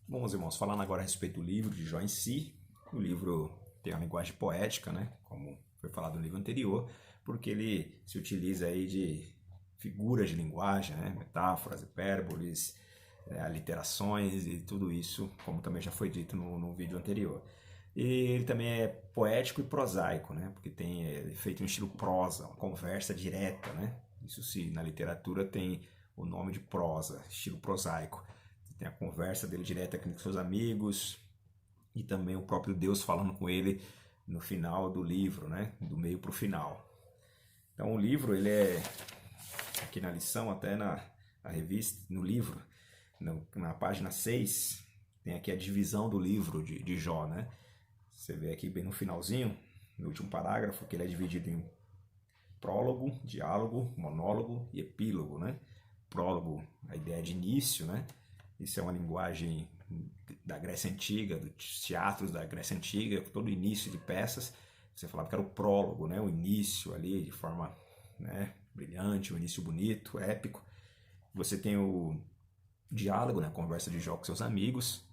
Bom, meus irmãos, falando agora a respeito do livro de Jó em si, o livro tem uma linguagem poética, né? Como foi falado no livro anterior, porque ele se utiliza aí de figuras de linguagem, né? Metáforas, hipérboles, aliterações e tudo isso, como também já foi dito no vídeo anterior. E ele também é poético e prosaico, né? Porque tem feito em estilo prosa, uma conversa direta, né? Isso se na literatura tem o nome de prosa, estilo prosaico. Tem a conversa dele direta com seus amigos e também o próprio Deus falando com ele no final do livro, né? Do meio para o final. Então o livro, ele é, aqui na lição, até na revista, no livro, na página 6, tem aqui a divisão do livro de Jó, né? Você vê aqui bem no finalzinho, no último parágrafo, que ele é dividido em prólogo, diálogo, monólogo e epílogo, né? Prólogo, a ideia de início, né? Isso é uma linguagem da Grécia Antiga, dos teatros da Grécia Antiga, todo início de peças, você falava que era o prólogo, né? O início ali de forma, né, brilhante, um início bonito, épico. Você tem o diálogo, né? A conversa de Jó com seus amigos,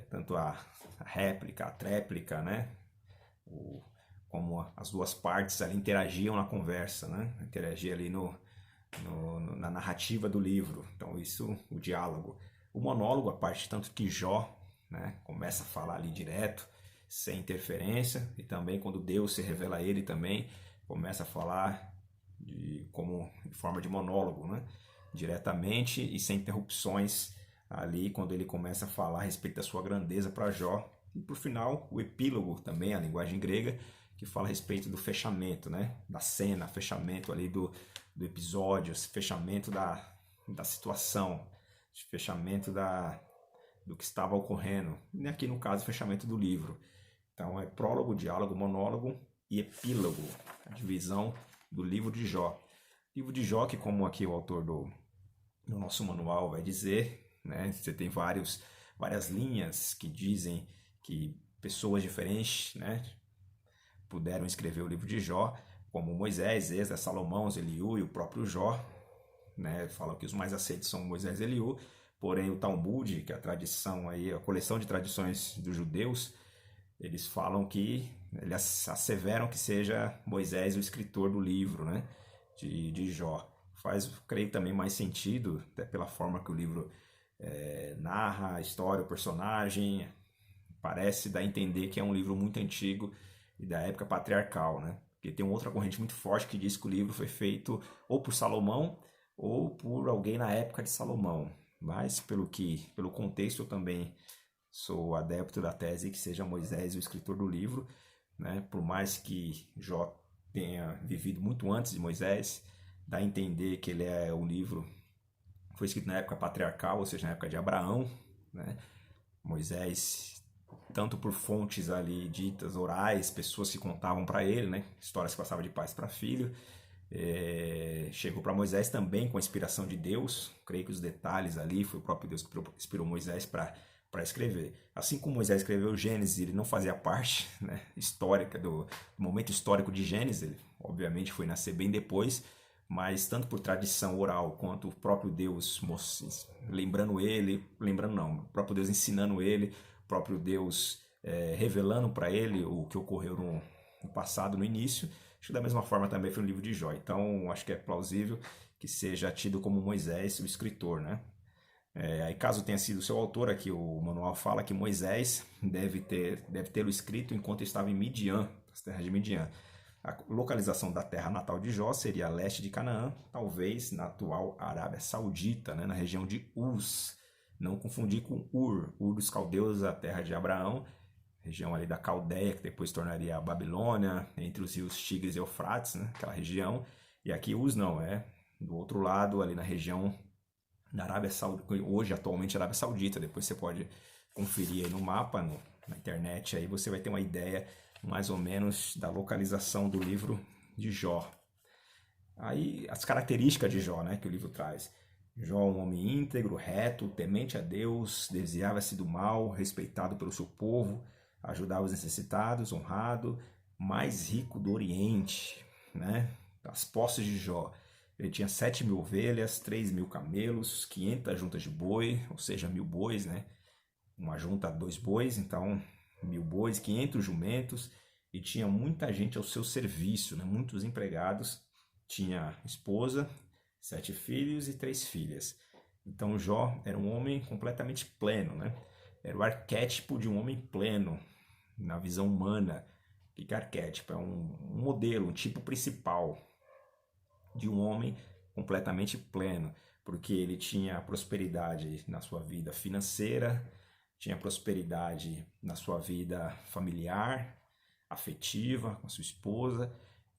tanto a réplica, a tréplica, né? Como as duas partes ali interagiam na conversa, né? Interagia ali na narrativa do livro. Então isso, o diálogo. O monólogo, a parte tanto que Jó, né, começa a falar ali direto, sem interferência, e também quando Deus se revela a ele também, começa a falar de forma de monólogo, né, diretamente e sem interrupções ali, quando ele começa a falar a respeito da sua grandeza para Jó. E por final, o epílogo também, a linguagem grega, que fala a respeito do fechamento, né, da cena, fechamento ali do episódio, fechamento da situação, fechamento do que estava ocorrendo. E aqui no caso, fechamento do livro. Então é prólogo, diálogo, monólogo e epílogo, a divisão do livro de Jó. Livro de Jó, que como aqui o autor do nosso manual vai dizer, né, você tem várias linhas que dizem que pessoas diferentes, né, puderam escrever o livro de Jó, como Moisés, Esdras, Salomão, Eliú e o próprio Jó, né? Falam que os mais aceitos são Moisés e Eliú, porém o Talmud, que é a tradição aí, a coleção de tradições dos judeus, eles falam que, eles asseveram que seja Moisés o escritor do livro, né? de Jó. Faz, creio, também mais sentido, até pela forma que o livro narra a história, o personagem, parece dar a entender que é um livro muito antigo e da época patriarcal, né? Porque tem uma outra corrente muito forte que diz que o livro foi feito ou por Salomão ou por alguém na época de Salomão. Mas pelo contexto, eu também sou adepto da tese que seja Moisés o escritor do livro, né? Por mais que Jó tenha vivido muito antes de Moisés, dá a entender que ele é um livro foi escrito na época patriarcal, ou seja, na época de Abraão, né? Moisés, tanto por fontes ali ditas orais, pessoas que contavam para ele, né? Histórias que passavam de pai para filho. Chegou para Moisés também com a inspiração de Deus. Creio que os detalhes ali foi o próprio Deus que inspirou Moisés para escrever. Assim como Moisés escreveu Gênesis, ele não fazia parte, né, histórica do momento histórico de Gênesis. Ele, obviamente, foi nascer bem depois, mas tanto por tradição oral quanto o próprio Deus lembrando não, o próprio Deus ensinando ele, o próprio Deus revelando para ele o que ocorreu no passado, no início. Acho que da mesma forma também foi no livro de Jó. Então, acho que é plausível que seja tido como Moisés o escritor, né? Aí caso tenha sido seu autor, aqui o manual fala que Moisés deve tê-lo escrito enquanto estava em Midian, as terras de Midian. A localização da terra natal de Jó seria a leste de Canaã, talvez na atual Arábia Saudita, né, na região de Uz. Não confundir com Ur dos caldeus, a terra de Abraão, região ali da Caldeia, que depois tornaria a Babilônia, entre os rios Tigres e Eufrates, né, aquela região. E aqui Uz não, é do outro lado, ali na região da Arábia Saudita, hoje atualmente Arábia Saudita. Depois você pode conferir aí no mapa, na internet, aí você vai ter uma ideia mais ou menos da localização do livro de Jó. Aí as características de Jó, né, que o livro traz. Jó, um homem íntegro, reto, temente a Deus, desviava-se do mal, respeitado pelo seu povo, ajudava os necessitados, honrado, mais rico do Oriente, né? As posses de Jó. Ele tinha 7.000 ovelhas, 3.000 camelos, 500 juntas de boi, ou seja, 1.000 bois, né? uma junta 2 bois, então 1.000 bois, 500 jumentos, e tinha muita gente ao seu serviço, né? Muitos empregados, tinha esposa, 7 filhos e 3 filhas. Então Jó era um homem completamente pleno, né? Era o arquétipo de um homem pleno, na visão humana. O que é arquétipo? É um modelo, um tipo principal de um homem completamente pleno, porque ele tinha prosperidade na sua vida financeira, tinha prosperidade na sua vida familiar, afetiva, com a sua esposa,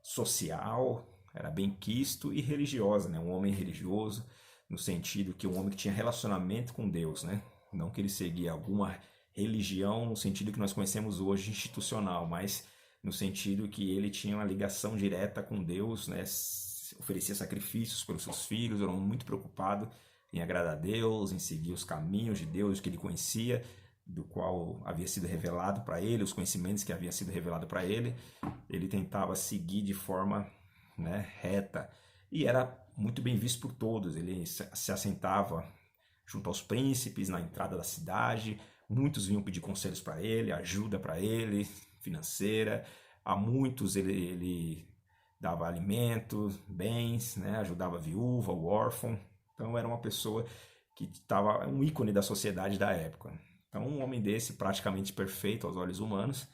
social, era bem quisto, e religiosa, né? Um homem religioso, no sentido que um homem que tinha relacionamento com Deus, né? Não que ele seguia alguma religião no sentido que nós conhecemos hoje, institucional, mas no sentido que ele tinha uma ligação direta com Deus, né? Oferecia sacrifícios pelos seus filhos, era muito preocupado em agradar a Deus, em seguir os caminhos de Deus que ele conhecia, do qual havia sido revelado para ele, os conhecimentos que haviam sido revelados para ele. Ele tentava seguir de forma, né, reta, e era muito bem visto por todos. Ele se assentava junto aos príncipes na entrada da cidade, muitos vinham pedir conselhos para ele, ajuda para ele, financeira. A muitos ele dava alimentos, bens, né? Ajudava a viúva, o órfão. Então era uma pessoa que estava um ícone da sociedade da época. Então um homem desse praticamente perfeito aos olhos humanos,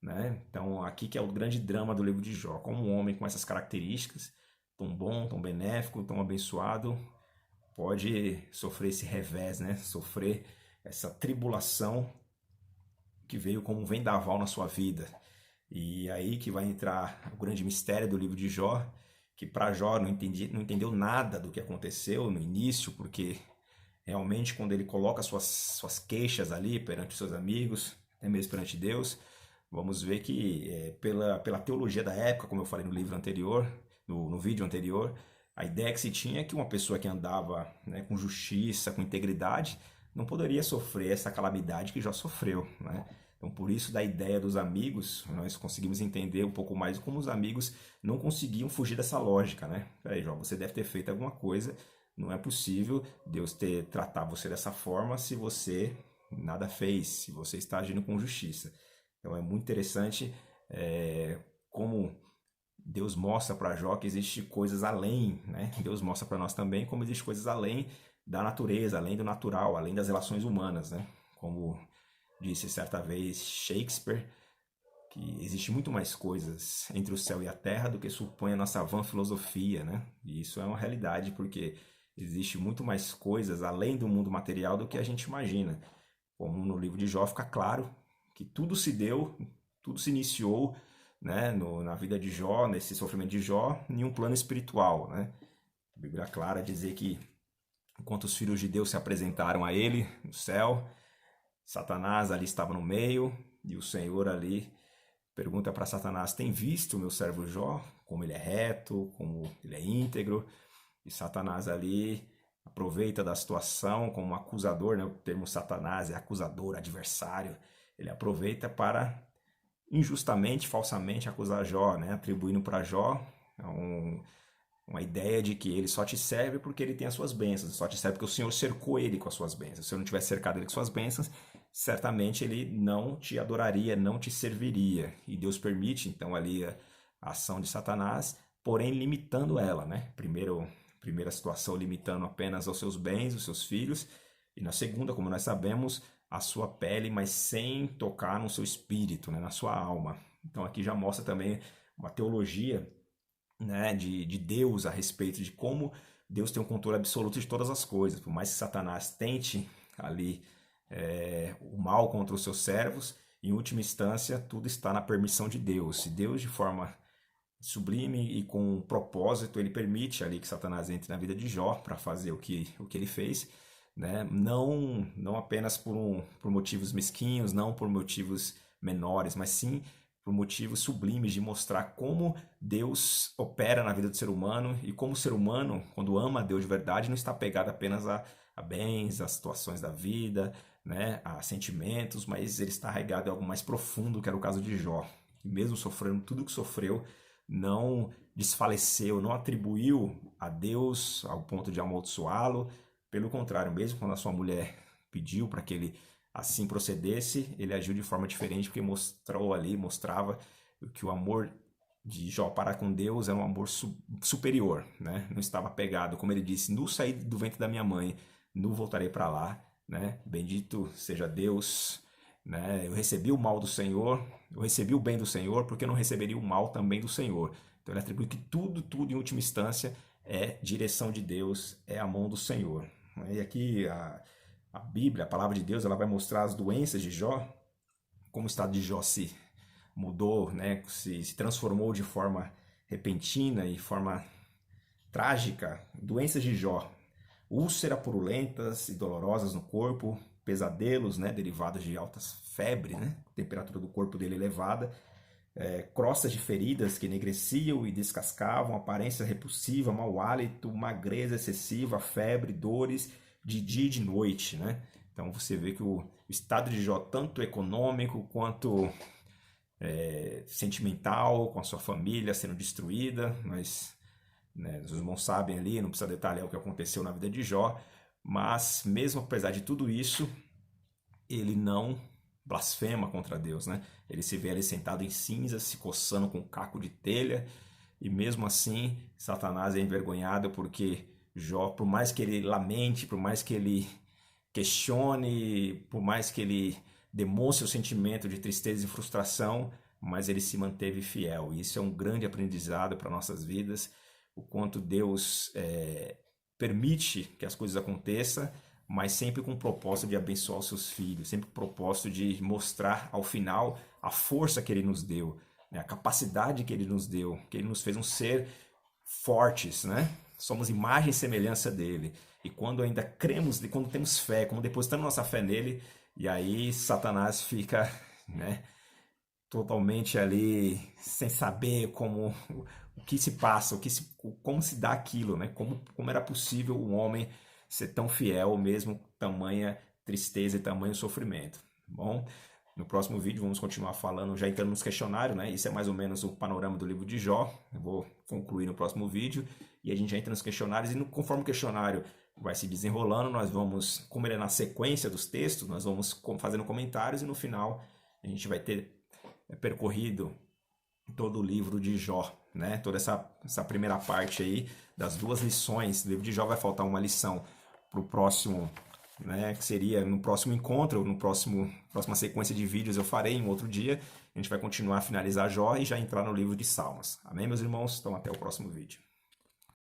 né? Então aqui que é o grande drama do livro de Jó, como um homem com essas características, tão bom, tão benéfico, tão abençoado, pode sofrer esse revés, né? Sofrer essa tribulação que veio como um vendaval na sua vida. E aí que vai entrar o grande mistério do livro de Jó, que para Jó não entendeu nada do que aconteceu no início, porque realmente quando ele coloca suas queixas ali perante os seus amigos, até mesmo perante Deus, vamos ver que pela teologia da época, como eu falei no livro anterior, no vídeo anterior, a ideia que se tinha é que uma pessoa que andava, né, com justiça, com integridade, não poderia sofrer essa calamidade que Jó sofreu, né? Então, por isso, da ideia dos amigos, nós conseguimos entender um pouco mais como os amigos não conseguiam fugir dessa lógica, né? Peraí, Jó, você deve ter feito alguma coisa, não é possível Deus ter tratado você dessa forma se você nada fez, se você está agindo com justiça. Então, é muito interessante como Deus mostra para Jó que existe coisas além, né? Deus mostra para nós também como existe coisas além da natureza, além do natural, além das relações humanas, né? Como disse certa vez Shakespeare, que existe muito mais coisas entre o céu e a terra do que supõe a nossa vã filosofia, né? E isso é uma realidade porque existe muito mais coisas além do mundo material do que a gente imagina. Como no livro de Jó fica claro que tudo se deu, tudo se iniciou, né, na vida de Jó, nesse sofrimento de Jó, em um plano espiritual, né? A Bíblia é clara dizer que enquanto os filhos de Deus se apresentaram a ele no céu, Satanás ali estava no meio, e o Senhor ali pergunta para Satanás: tem visto o meu servo Jó, como ele é reto, como ele é íntegro? E Satanás ali aproveita da situação como um acusador, né? O termo Satanás é acusador, adversário. Ele aproveita para injustamente, falsamente acusar Jó, né? Atribuindo para Jó uma ideia de que ele só te serve porque ele tem as suas bênçãos, só te serve porque o Senhor cercou ele com as suas bênçãos. Se eu não tivesse cercado ele com suas bênçãos, certamente ele não te adoraria, não te serviria. E Deus permite, então, ali a ação de Satanás, porém limitando ela, né? Primeira situação, limitando apenas aos seus bens, os seus filhos, e na segunda, como nós sabemos, a sua pele, mas sem tocar no seu espírito, né? Na sua alma. Então aqui já mostra também uma teologia, né, de Deus a respeito de como Deus tem um controle absoluto de todas as coisas. Por mais que Satanás tente ali o mal contra os seus servos, em última instância tudo está na permissão de Deus. Se Deus, de forma sublime e com um propósito, ele permite ali que Satanás entre na vida de Jó para fazer o que ele fez, né? Não apenas por motivos mesquinhos, não por motivos menores, mas sim por motivos sublimes de mostrar como Deus opera na vida do ser humano e como o ser humano, quando ama a Deus de verdade, não está apegado apenas a bens, a situações da vida, né, a sentimentos, mas ele está arraigado em algo mais profundo, que era o caso de Jó. E mesmo sofrendo tudo o que sofreu, não desfaleceu, não atribuiu a Deus ao ponto de amaldiçoá-lo. Pelo contrário, mesmo quando a sua mulher pediu para que ele assim procedesse, ele agiu de forma diferente, porque mostrava que o amor de Jó para com Deus era um amor superior, né? Não estava apegado, como ele disse, no sair do ventre da minha mãe, no voltarei para lá, né? Bendito seja Deus, né? Eu recebi o mal do Senhor, eu recebi o bem do Senhor, porque eu não receberia o mal também do Senhor. Então ele atribui que tudo em última instância é direção de Deus, é a mão do Senhor. E aqui a Bíblia, a palavra de Deus, ela vai mostrar as doenças de Jó, como o estado de Jó se mudou, né? Se transformou de forma repentina e forma trágica. Doenças de Jó: úlceras purulentas e dolorosas no corpo, pesadelos, né, derivados de altas febres, né, temperatura do corpo dele elevada, crostas de feridas que enegreciam e descascavam, aparência repulsiva, mau hálito, magreza excessiva, febre, dores de dia e de noite, né? Então você vê que o estado de Jó, tanto econômico quanto sentimental, com a sua família sendo destruída, mas né, os irmãos sabem ali, não precisa detalhar o que aconteceu na vida de Jó, mas mesmo apesar de tudo isso, ele não blasfema contra Deus, né? Ele se vê ali sentado em cinzas, se coçando com um caco de telha, e mesmo assim Satanás é envergonhado porque Jó, por mais que ele lamente, por mais que ele questione, por mais que ele demonstre o sentimento de tristeza e frustração, mas ele se manteve fiel. E isso é um grande aprendizado para nossas vidas, o quanto Deus permite que as coisas aconteçam, mas sempre com o propósito de abençoar os seus filhos, sempre com o propósito de mostrar ao final a força que Ele nos deu, né? A capacidade que Ele nos deu, que Ele nos fez um ser fortes, né? Somos imagem e semelhança dEle. E quando ainda cremos, quando temos fé, quando depositamos nossa fé nele, e aí Satanás fica, né, totalmente ali sem saber o que se passa, como se dá aquilo, né? Como era possível um homem ser tão fiel, mesmo tamanha tristeza e tamanho sofrimento. Bom, no próximo vídeo vamos continuar falando, já entrando nos questionários, né? Isso é mais ou menos o panorama do livro de Jó. Eu vou concluir no próximo vídeo e a gente já entra nos questionários e conforme o questionário vai se desenrolando, nós vamos, como ele é na sequência dos textos, nós vamos fazendo comentários e no final a gente vai ter percorrido todo o livro de Jó, né? Toda essa primeira parte aí das 2 lições. O livro de Jó vai faltar uma lição para o próximo, né? Que seria no próximo encontro, próxima sequência de vídeos eu farei em outro dia. A gente vai continuar a finalizar Jó e já entrar no livro de Salmos. Amém, meus irmãos? Então até o próximo vídeo.